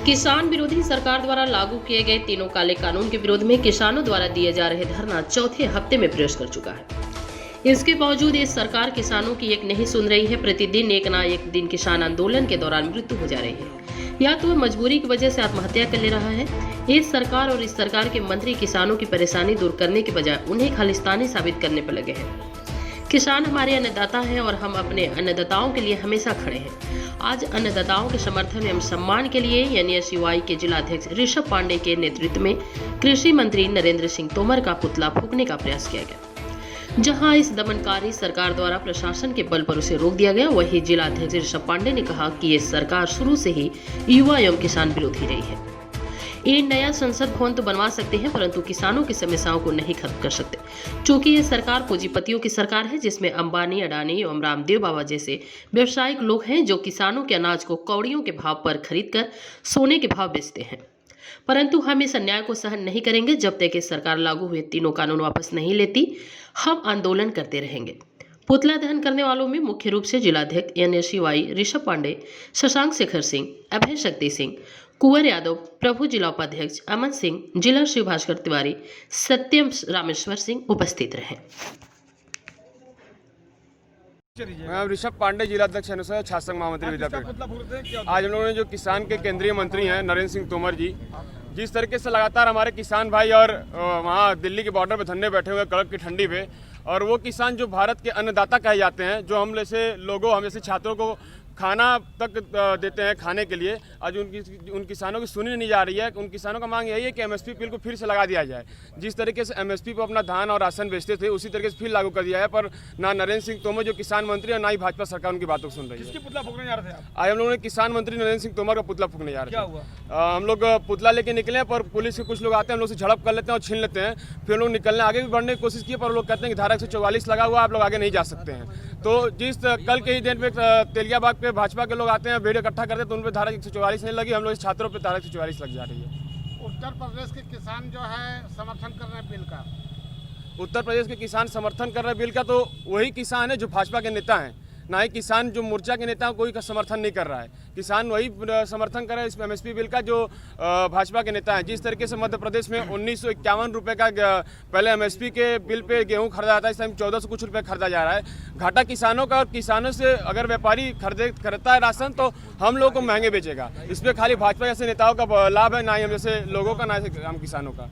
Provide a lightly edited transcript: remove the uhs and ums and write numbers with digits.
किसान विरोधी सरकार द्वारा लागू किए गए तीनों काले कानून के विरोध में किसानों द्वारा दिए जा रहे धरना चौथे हफ्ते में प्रवेश कर चुका है। इसके बावजूद ये सरकार किसानों की एक नहीं सुन रही है। प्रतिदिन एक ना एक दिन किसान आंदोलन के दौरान मृत्यु हो जा रही है, या तो वह मजबूरी की वजह से आत्महत्या कर ले रहा है। इस सरकार और इस सरकार के मंत्री किसानों की परेशानी दूर करने के बजाय उन्हें खालिस्तानी साबित करने पर लगे हैं। किसान हमारे अन्नदाता हैं और हम अपने अन्नदाताओं के लिए हमेशा खड़े हैं। आज अन्नदाताओं के समर्थन एवं सम्मान के लिए NSUI के जिलाध्यक्ष ऋषभ पांडे के नेतृत्व में कृषि मंत्री नरेंद्र सिंह तोमर का पुतला फूंकने का प्रयास किया गया। जहां इस दमनकारी सरकार द्वारा प्रशासन के बल पर उसे रोक दिया गया, वहीं जिलाध्यक्ष ऋषभ पांडे ने कहा कि ये सरकार शुरू से ही युवा एवं किसान विरोधी रही है। ये नया संसद भवन तो बनवा सकते हैं, परंतु किसानों की समस्याओं को नहीं खत्म कर सकते, क्योंकि ये सरकार पूंजीपतियों की सरकार है, जिसमें अंबानी, अडानी एवं रामदेव बाबा जैसे व्यवसायिक लोग हैं जो किसानों के अनाज को कौड़ियों के भाव पर खरीदकर सोने के भाव बेचते हैं। परंतु हम इस अन्याय को सहन नहीं करेंगे। जब तक ये सरकार लागू हुए तीनों कानून वापस नहीं लेती, हम आंदोलन करते रहेंगे। पुतला दहन करने वालों में मुख्य रूप से जिलाध्यक्ष NSUI ऋषभ पांडे, शशांक शेखर सिंह, अभय शक्ति सिंह, कुंवर यादव, प्रभु जिला उपाध्यक्ष अमन सिंह, जिला शिव भास्कर तिवारी, सत्यम रामेश्वर सिंह उपस्थित रहे। मैं ऋषभ पांडे, जिलाध्यक्ष अनुसार छात्र संघ महामंत्री विद्यापीठ। आज हम लोगों ने जो किसान के केंद्रीय मंत्री हैं नरेंद्र सिंह तोमर जी, जिस तरीके से लगातार हमारे किसान भाई और वहाँ दिल्ली के बॉर्डर पे धरने बैठे हुए कड़क की ठंडी पे, और वो किसान जो भारत के अन्नदाता कहे जाते हैं, जो हम जैसे लोगों, हम जैसे छात्रों को खाना तक देते हैं खाने के लिए, आज उन किसानों की सुनी नहीं जा रही है। उन किसानों का मांग यही है कि MSP बिल को फिर से लगा दिया जाए। जिस तरीके से MSP पर अपना धान और राशन बेचते थे, उसी तरीके से फिर लागू कर दिया है। पर ना नरेंद्र सिंह तोमर जो किसान मंत्री और ना ही भाजपा सरकार उनकी बातों को सुन रही है। किसकी पुतला फूंकने जा रहे थे आप? आज हम लोगों ने किसान मंत्री नरेंद्र सिंह तोमर का पुतला फूंकने जा रहे थे। क्या हुआ? हम लोग पुतला लेके निकले, पर पुलिस के कुछ लोग आते हैं, हम लोग से झड़प कर लेते हैं और छीन लेते हैं। फिर हम लोग निकलने आगे भी बढ़ने की कोशिश की, पर लोग कहते हैं कि धारा 144 लगा हुआ, आप लोग आगे नहीं जा सकते हैं। तो जिस कल के ही दिन में तेलियाबाग पे भाजपा के लोग आते हैं, भीड़ इकट्ठा करते हैं, तो उन पर धारा 144 नहीं लगी, हम लोग छात्रों पर धारा 144 लग जा रही है। उत्तर प्रदेश के किसान जो है समर्थन कर रहे हैं बिल का। उत्तर प्रदेश के किसान समर्थन कर रहे हैं बिल का, तो वही किसान है जो भाजपा के नेता हैं, ना ही किसान जो मोर्चा के नेता कोई का समर्थन नहीं कर रहा है। किसान वही समर्थन कर रहे हैं इस MSP बिल का जो भाजपा के नेता हैं। जिस तरीके से मध्य प्रदेश में 1951 रुपये का पहले MSP के बिल पे गेहूं खरीदा जाता है, इस टाइम 1400 कुछ रुपये खरीदा जा रहा है। घाटा किसानों का, और किसानों से अगर व्यापारी खरीदता है राशन, तो हम लोगों को महंगे बेचेगा। इस पर खाली भाजपा जैसे नेताओं का लाभ है, ना ही हम जैसे लोगों का, ना ही हम किसानों का।